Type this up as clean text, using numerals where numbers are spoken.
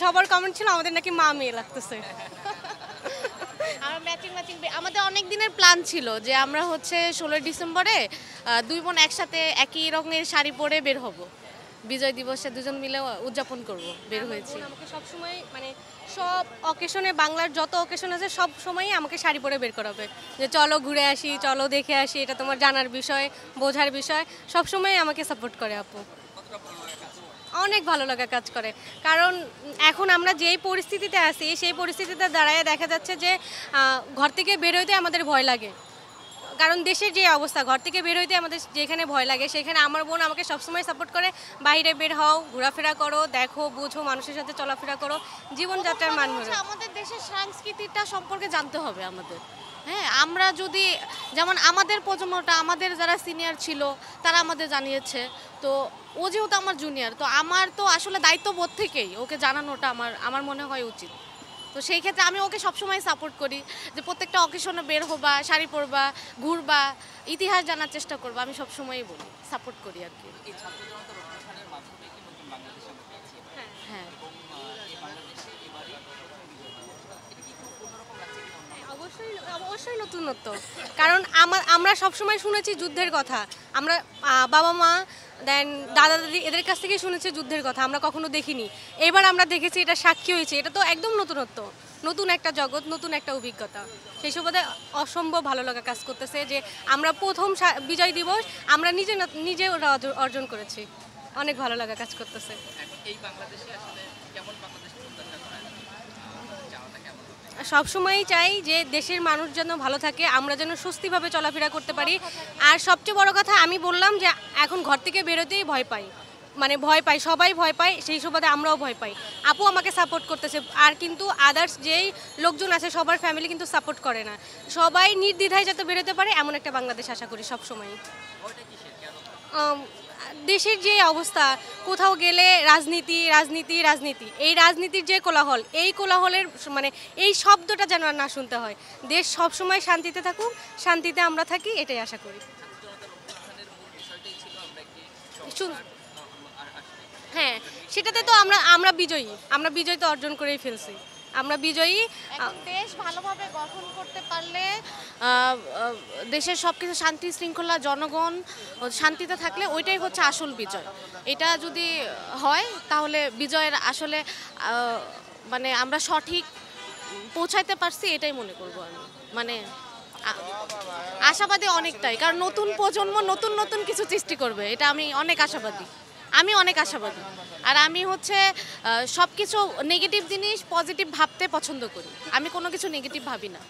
সবার কমেন্ট ছিল আমাদের নাকি মা মেয়ে লাগতেছে। আমরা ম্যাচিং ম্যাচিং আমাদের অনেক দিনের প্ল্যান ছিল যে আমরা হচ্ছে 16 ডিসেম্বরে দুই বোন একসাথে একই রঙের শাড়ি পরে বের হব, বিজয় দিবসে দুজন মিলে উদযাপন করব, বের হয়েছি। আমাকে সবসময় মানে সব অকেশনে, বাংলার যত অকেশন আছে সব সময়ই আমাকে শাড়ি পরে বের করাবে, যে চলো ঘুরে আসি, চলো দেখে আসি, এটা তোমার জানার বিষয়, বোঝার বিষয়, সবসময় আমাকে সাপোর্ট করে আপু। অনেক ভালো লাগা কাজ করে, কারণ এখন আমরা যেই পরিস্থিতিতে আছি সেই পরিস্থিতিতে দাঁড়ায় দেখা যাচ্ছে যে ঘর থেকে বেরোইতে আমাদের ভয় লাগে, কারণ দেশের যে অবস্থা, ঘর থেকে বের হইতে আমাদের যেখানে ভয় লাগে সেখানে আমার বোন আমাকে সবসময় সাপোর্ট করে, বাইরে বের হও, ঘোরাফেরা করো, দেখো, বুঝো, মানুষের সাথে চলাফেরা করো, জীবনযাত্রার মান ধরো। আমাদের দেশের সংস্কৃতিটা সম্পর্কে জানতে হবে আমাদের। হ্যাঁ, আমরা যদি যেমন আমাদের প্রজন্মটা, আমাদের যারা সিনিয়র ছিল তারা আমাদের জানিয়েছে, তো ও যেহেতু আমার জুনিয়র, তো আমার তো আসলে দায়িত্ববোধ থেকেই ওকে জানানোটা আমার মনে হয় উচিত। তো সেই ক্ষেত্রে আমি ওকে সবসময় সাপোর্ট করি যে প্রত্যেকটা অকেশনে বের হবা, শাড়ি পরবা, ঘুরবা, ইতিহাস জানার চেষ্টা করবা, আমি সবসময়ই বলি, সাপোর্ট করি আর কি। হ্যাঁ, অবশ্যই অবশ্যই নতুনত্ব, কারণ আমরা সবসময় শুনেছি যুদ্ধের কথা, আমরা বাবা মা দেন দাদা দাদি এদের কাছ থেকেই শুনেছি যুদ্ধের কথা, আমরা কখনো দেখিনি, এবার আমরা দেখেছি, এটা সাক্ষী হয়েছে, এটা তো একদম নতুনত্ব, নতুন একটা জগৎ, নতুন একটা অভিজ্ঞতা। সেই সুবাদে অসম্ভব ভালো লাগা কাজ করতেছে যে আমরা প্রথম বিজয় দিবস আমরা নিজে ওরা অর্জন করেছি, অনেক ভালো লাগা কাজ করতেছে। সবসময়ই চাই যে দেশের মানুষ যেন ভালো থাকে, আমরা যেন সুস্থিভাবে চলাফেরা করতে পারি। আর সবচেয়ে বড় কথা আমি বললাম যে এখন ঘর থেকে বেরোতেই ভয় পাই, মানে ভয় পাই, সবাই ভয় পায়, সেই সুবাদে আমরাও ভয় পাই। আপু আমাকে সাপোর্ট করতেছে, আর কিন্তু আদার্স যেই লোকজন আছে সবার ফ্যামিলি কিন্তু সাপোর্ট করে না, সবাই নির্দ্বিধায় যাতে বেরোতে পারে এমন একটা বাংলাদেশ আশা করি সবসময়। দেশের যে অবস্থা, কোথাও গেলে রাজনীতি রাজনীতি রাজনীতি, এই রাজনীতির যে কোলাহল, এই কোলাহলের মানে এই শব্দটা যেন আর না শুনতে হয়, দেশ সবসময় শান্তিতে থাকুক, শান্তিতে আমরা থাকি, এটাই আশা করি। হ্যাঁ, সেটাতে তো আমরা বিজয়ী, আমরা বিজয় তো অর্জন করেই ফেলছি, আমরা বিজয়ী। এখন দেশ ভালোভাবে গঠন করতে পারলে দেশের সব কিছু শান্তি শৃঙ্খলা, জনগণ শান্তিতে থাকলে ওইটাই হচ্ছে আসল বিজয়। এটা যদি হয় তাহলে বিজয়ের আসলে মানে আমরা সঠিক পৌঁছাইতে পারছি এটাই মনে করব আমি। মানে আশাবাদী অনেকটাই, কারণ নতুন প্রজন্ম নতুন নতুন কিছু সৃষ্টি করবে, এটা আমি অনেক আশাবাদী, আমি অনেক আশাবাদী। আর আমি হচ্ছে সব কিছু নেগেটিভ জিনিস পজিটিভ ভাবতে পছন্দ করি, আমি কোনো কিছু নেগেটিভ ভাবি না।